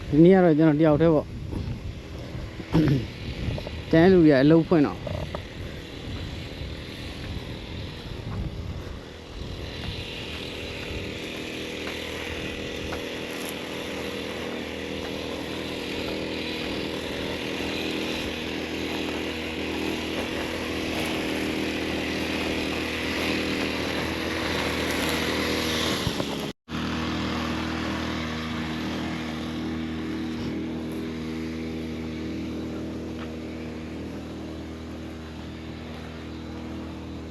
ဒီနေ့ကတော့ကျွန်တော်တယောက်တည်းပေါ့တန်းလူတွေအလုံးဖွင့်တော့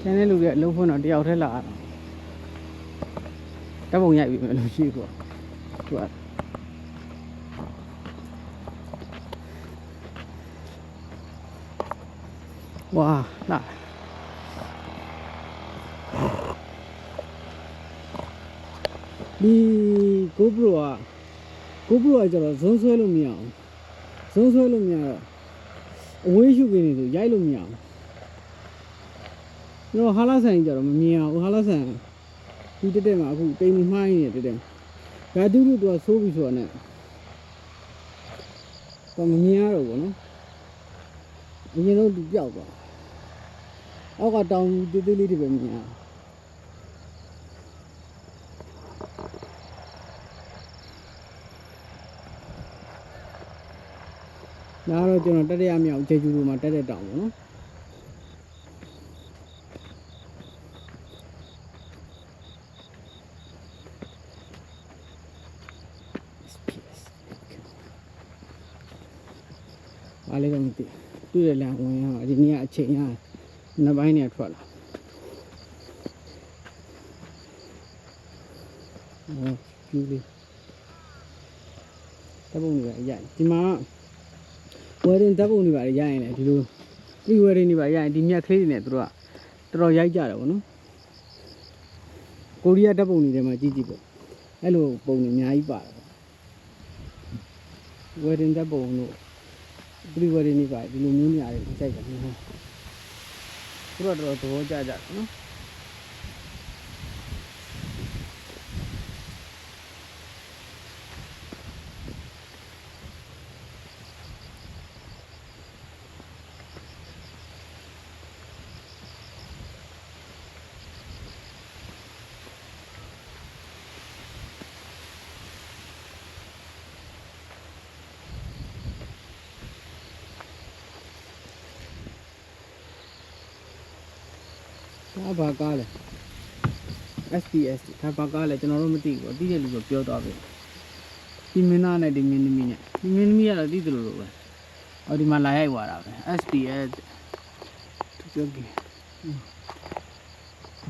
ကျန်တဲ့လူတွေအလုံးဖွင့်တော့တယောက်တည်းလာတော့ဓာတ်ပုံရိုက်ပြီးမယ်လို့ရှိကွာသူကဝါလာဒီ GoPro ကကျတော့ဇွန်းဆွဲလို့မရအောင်ဇွန်းဆွဲလို့မရတော့အဝေးရှုခင်းနေဆိုရိုက်လို့မရအောင်ကျွန်တော်ဟာလာဆန်ကြတော့မမြင်အောင်ဟာလာဆန်ဒီတက်မှာအခုတိမ်နေမှိုင်းနေတက်ဘတ်တူတူတော့ဆိုးပြီဆိုတော့ ਨੇ တော့မမြင်ရတော့ဘူးနော်အရင်တော့ဒီပြောက်သွားအောက်ကတောင်တေးသေးလေးတွေပဲမြင်ရဒါတော့ကျွန်တော်တက်ရမြောက်ကျေကျူလိုမှာတက်တဲ့တောင်ပေါ့နော်အားလေးတော့မသိတွေ့ရလမ်းဝင်ရဒီနေ့အချိန်ရနှစ်ပိုင်းနဲ့ထွက်လာပြူလေးတပုံတွေပဲရိုက်ဒီမှာဝယ်ရင်ဓာတ်ပုံတွေပါရိုက်ရင်လည်းဒီလိုဒီဝယ်ရင်တွေပါရိုက်ရင်ဒီမြက်ကလေးတွေနဲ့သူတို့ကတော်တော်ရိုက်ကြတယ်ဗောနော်ကိုရီးယားဓာတ်ပုံတွေထဲမှာကြည့်ကြည့်ပေါ့အဲ့လိုပုံတွေအများကြီးပါတယ်ဝယ်ရင်ဓာတ်ပုံတို့ဒီဝယ်ရင်တွေပါဒီလိုမျိုးနေရာတွေကြိုက်တယ်နော်သူတို့တော်တော်သဘောကျကြတယ်နော်ဒါဘာကားလဲ SPS ဒါဘာကားလဲကျွန်တော်တို့မသိဘူးသိတဲ့လူကပြောသွားပြီဒီမင်းသားနဲ့ဒီမင်းသမီးနဲ့ဒီမင်းသမီးကတော့သိတယ်လို့ပဲဟောဒီမှာလာရိုက်သွားတာပဲ SPS သူပြောကြည့်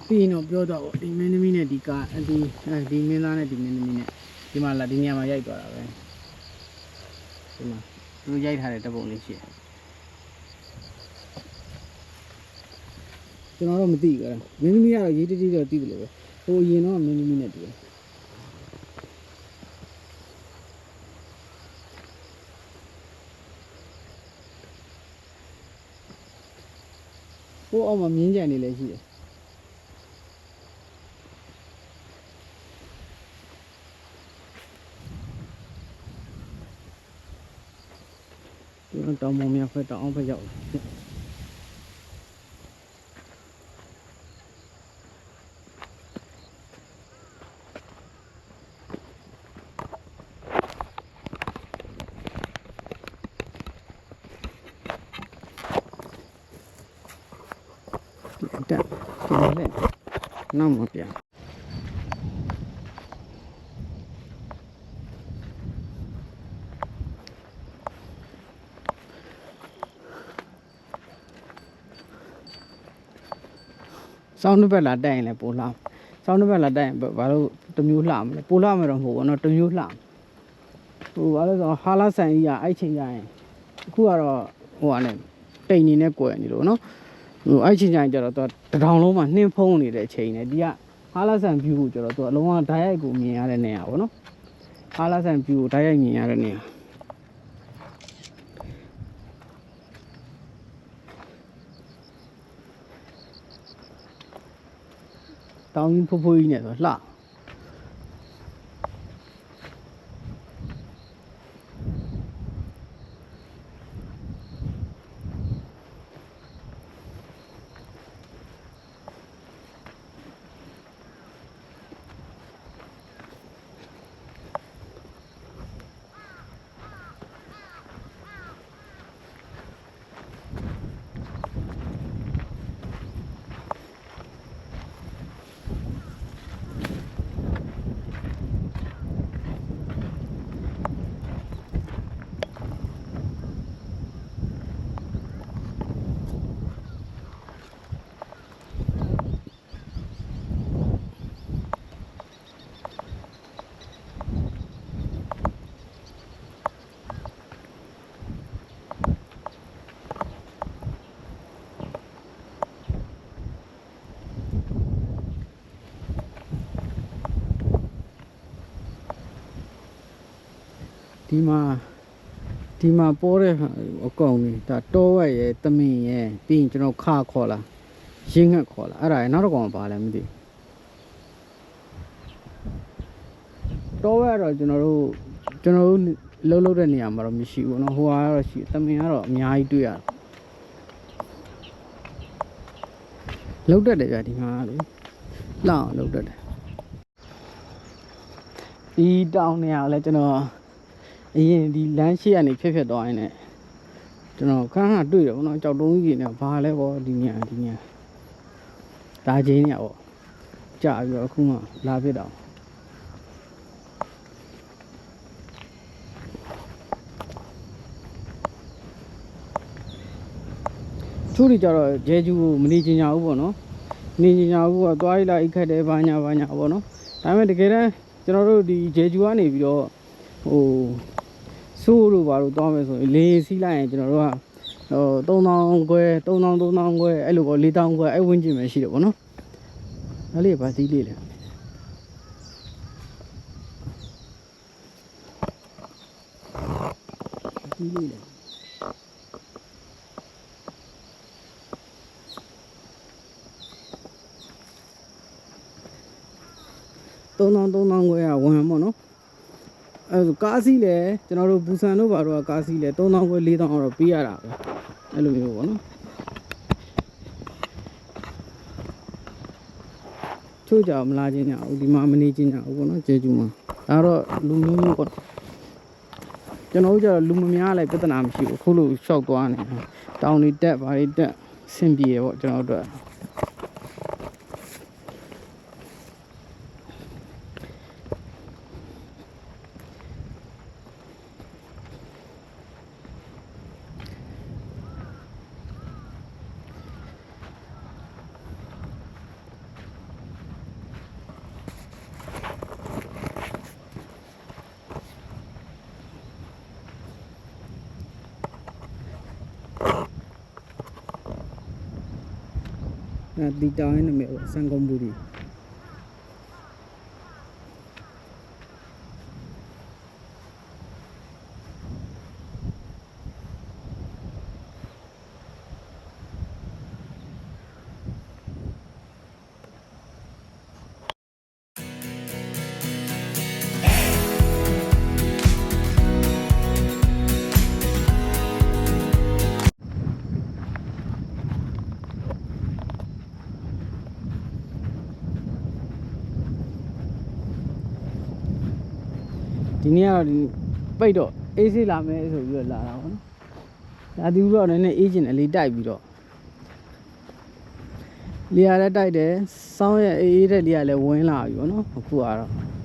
ပြီးတော့ပြောတော့ဒီမင်းသမီးနဲ့ဒီကားဒီမင်းသားနဲ့ဒီမင်းသမီးနဲ့ဒီမှာလာဒီနေရာမှာရိုက်သွားတာပဲဒီမှာသူရိုက်ထားတဲ့တပုံလေးရှိတယ်ကျွန်တော်တော့မသိဘူးအဲ့ဒါမင်းသမီးကတော့ရေးတကြီးတော့သိတယ်လို့ပဲဟိုရင်တော့မင်းသမီးနဲ့တူတယ်ဟိုအောက်မှာမြင်းကြံနေလည်းရှိတယ်ကျွန်တော်တောင်ပေါ်မြောက်ဖက်တောင်အောင်ဖက်ရောက်တယ်တက်ပြန်လဲနောက်မပြန်စောင်းတစ်ဘက်လာတက်ရင်လည်းပိုလှစောင်းတစ်ဘက်လာတက်ရင်ဘာလို့တမျိုးလှမလဲပိုလှမယ်တော့မဟုတ်ဘူးနော်တမျိုးလှဟိုဘာလို့ဆိုဟာလာဆန်ကြီးကအဲ့ချိန်ကျရင်အခုကတော့ဟိုကနေတိမ်နေနဲ့ကွယ်နေလို့နော်ဟိုအဲ့ချိန်ကျရင်ကျတော့သူကတထောင်လုံးမှာနှင်းဖုံးနေတဲ့အချိန်နဲ့ဒီကဟာလာဆန်ဗျူကိုကျတော့သူကအလုံးဝဓာတ်ရိုက်ကိုမြင်ရတဲ့နေရာပေါ့နော်ဟာလာဆန်ဗျူကိုဓာတ်ရိုက်မြင်ရတဲ့နေရာတောင်းကြီးဖိုးကြီးနဲ့ဆိုလှ ဒီမှာပေါ်တဲ့အကောင်ကြီးဒါတောဝက်ရဲ့တမင်ရဲ့ပြီးရင်ကျွန်တော်ခါခေါ်လာရင်းငှက်ခေါ်လာအဲ့ဒါရနောက်တစ်ကောင်ပါလဲမသိတောဝက်တော့ကျွန်တော်တို့လှုပ်တဲ့နေရာမှာတော့မရှိဘူးเนาะဟိုကတော့ရှိတမင်ကတော့အများကြီးတွေ့ရတယ်လှုပ်တတ်တယ်ဗျာဒီမှာလေလှအောင်လှုပ်တတ်တယ်ဒီတောင်နေရာလဲကျွန်တော်အရင်ဒီလမ်းရှိကနေဖြတ်သွားရင်လည်းကျွန်တော်ခဏတွေ့တယ်ဗောနော်ကြောက်တုံးကြီးနေဘာလဲဗောဒီညဒါချင်းညဗောကြာပြီးတော့အခုမှလာဖြစ်တော့သူတွေကြတော့ဂျဲကျူကိုမနေချင်ကြဘူးဗောနော်နေချင်ကြဘူးကသွားရလာအိတ်ခတ်တယ်ဘာညာဗောနော်ဒါပေမဲ့တကယ်တမ်းကျွန်တော်တို့ဒီဂျဲကျူကနေပြီးတော့ဟိုဆိုးလို့ဘာလို့သွားမယ်ဆိုရင်လေစီးလိုက်ရင်ကျွန်တော်တို့က3000ခွဲ3000ခွဲအဲ့လိုပေါ့4000ခွဲအဲ့ဝင်းကျင်ပဲရှိတယ်ဗောနော်အဲ့လေးပါသီးလေးလေသီးလေးလေ3000ခွဲကဝန်ပေါ့နော်အဲကားစီးလေကျွန်တော်တို့ဘူဆန်တို့ဘာတို့ကကားစီးလေ3000ခွဲ4000တော့ပေးရတာပဲအဲ့လိုမျိုးပေါ့နော်ချို့ကြမလာချင်းညဦးဒီမှာမနေချင်းညဦးပေါ့နော်ကျေကျူမှာဒါတော့လူမျိုးမျိုးပေါ့ကျွန်တော်တို့ကျတော့လူမများလည်းပြဿနာမရှိဘူးခုလိုရှောက်သွားနေတောင်တွေတက်ဘာတွေတက်ဆင်ပြေပေါ့ကျွန်တော်တို့ဒီတောင်းရင်းနာမည်စံကုန်ဘူးဒီနေ့ကတော့ပိတ်တော့အေးဆေးလာမယ်ဆိုပြီးတော့လာတာပေါ့နော်ဒါဒီတော့လည်းနည်းအေးကျင်တယ်လေးတိုက်ပြီးတော့လေရလည်းတိုက်တယ်စောင်းရဲ့အေးတဲ့လေရလည်းဝင်လာပြီပေါ့နော်အခုကတော့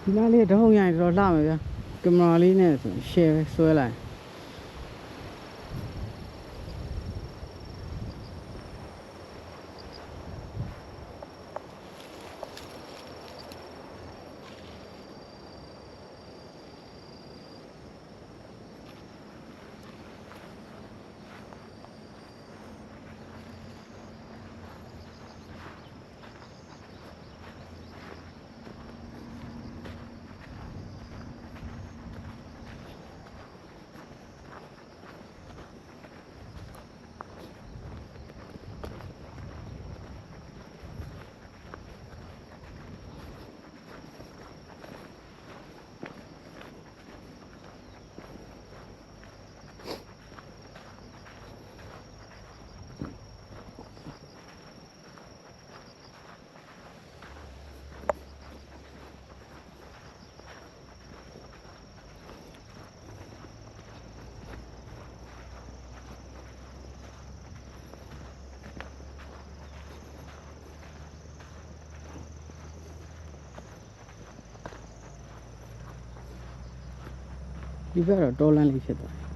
ဒီလားလေးတော့ရိုင်းတော့လှမယ်ဗျာကင်မရာလေးနဲ့ဆို share ဆွဲလိုက် ဒီဘက်တော့တော်လန်းလေးဖြစ်သွားတယ်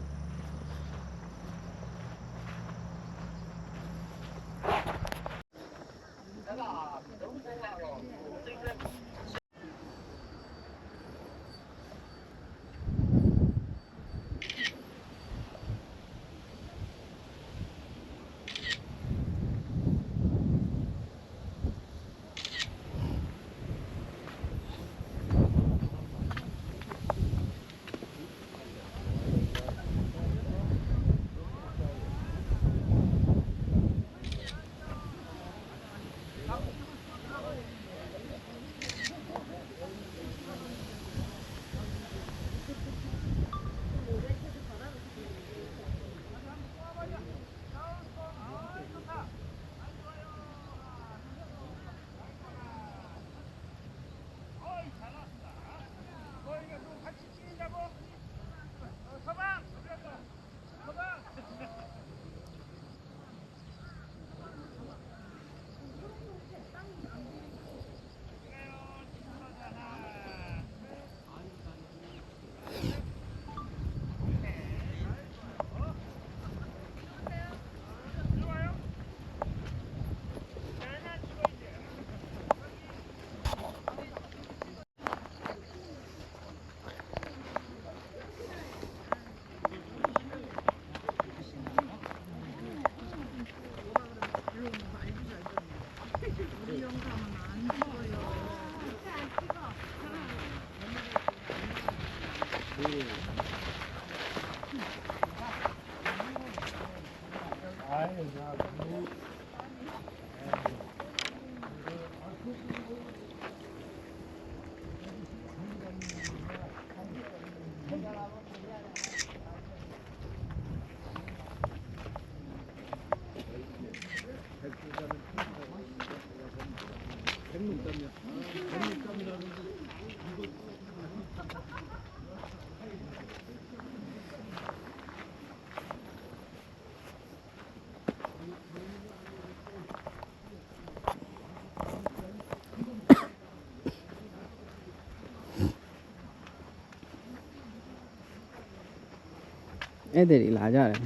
အဲ့ဒီလာကြတယ်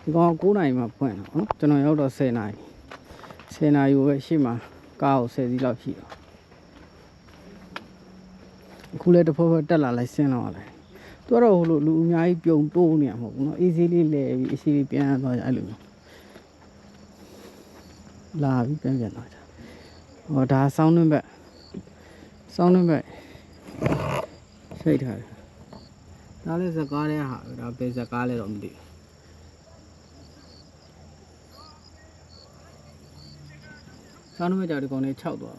ဒီကောင်9 နာရီမှဖွင့်တော့နော်ကျွန်တော်ရောက်တော့10 နာရီ10 နာရီကိုပဲရှေ့မှာကားကို10 စီးလောက်ရှိတော့အခုလည်းတစ်ဖက်ဖက်တက်လာလိုက်ဆင်းတော့လိုက်သူကတော့ဟိုလိုလူအများကြီးပြုံတိုးနေမှာမဟုတ်ဘူးနော်အေးဆေးလေးလဲပြီးအေးဆေးလေးပြန်သွားကြအဲ့လိုလာပြီးပြန်သွားကြဟောဒါဆောင်းနှင်းဘက်ဖိတ်ထားတယ်ဒါလည်းဇကားတဲ့ဟာဒါဘယ်ဇကားလဲတော့မသိဘူးဆောင်းနှင်းဘက်ကြောက်ဒီကောင်လေး6သွား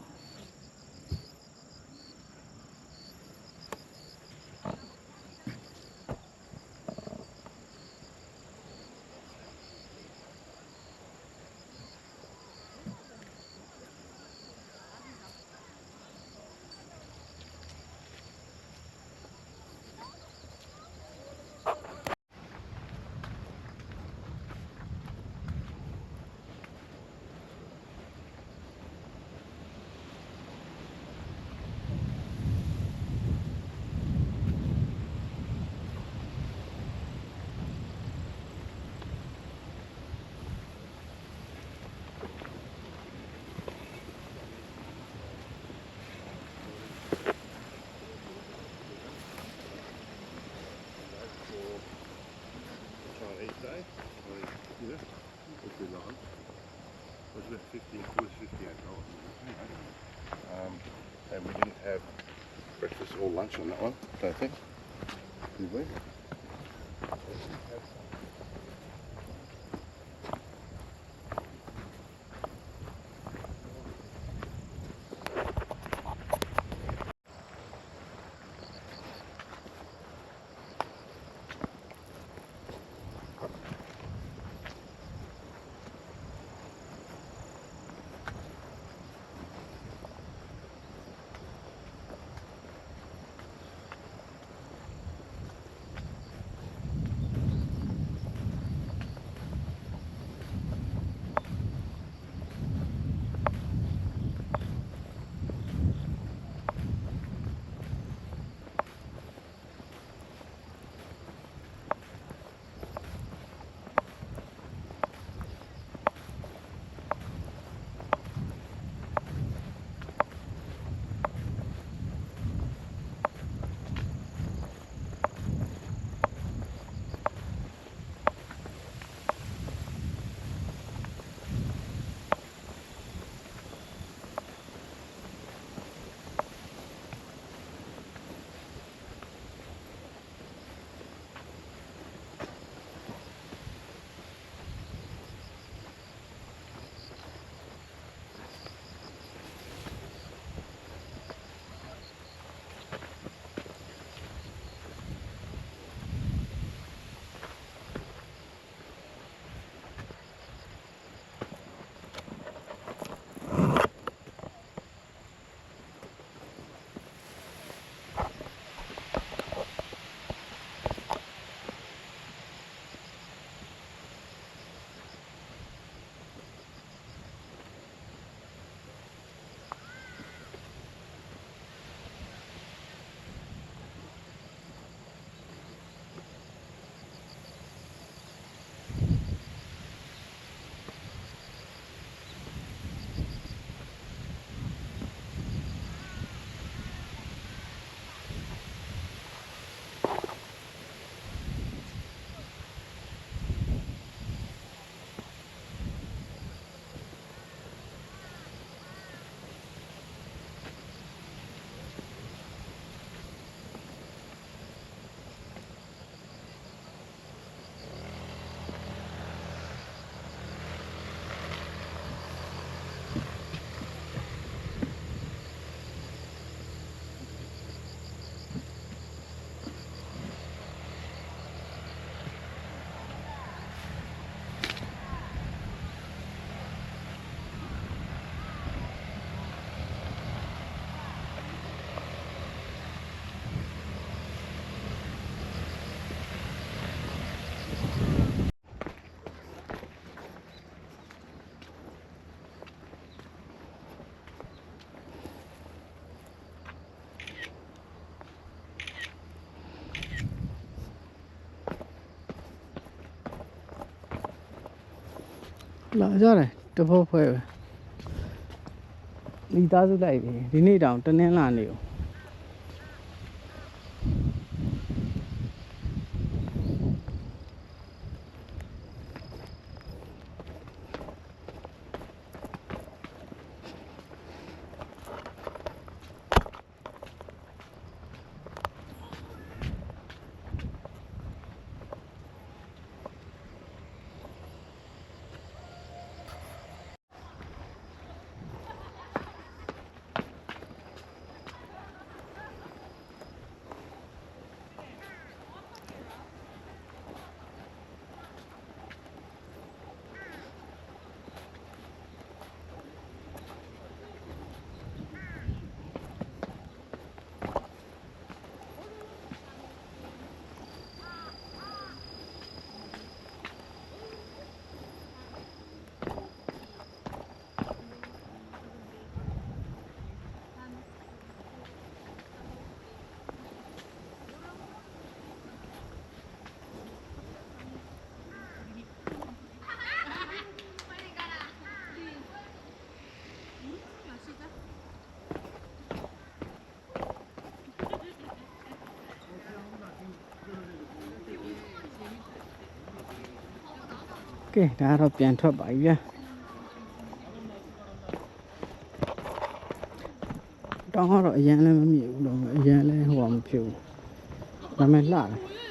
And we didn't have breakfast or lunch on that one, don't think. Did we? လာကြတယ်တဖို့ဖွဲ့ပဲမိသားစုလိုက်ပြီဒီနေ့တောင်တနင်္လာနေ့ကိုကဲဒါတော့ပြန်ထွက်ပါပြီဗျာတောင်းတော့အရန်လည်းမမြင်ဘူးတော့အရန်လည်းဟိုမဖြစ်ဘူးဒါပေမဲ့လှတယ်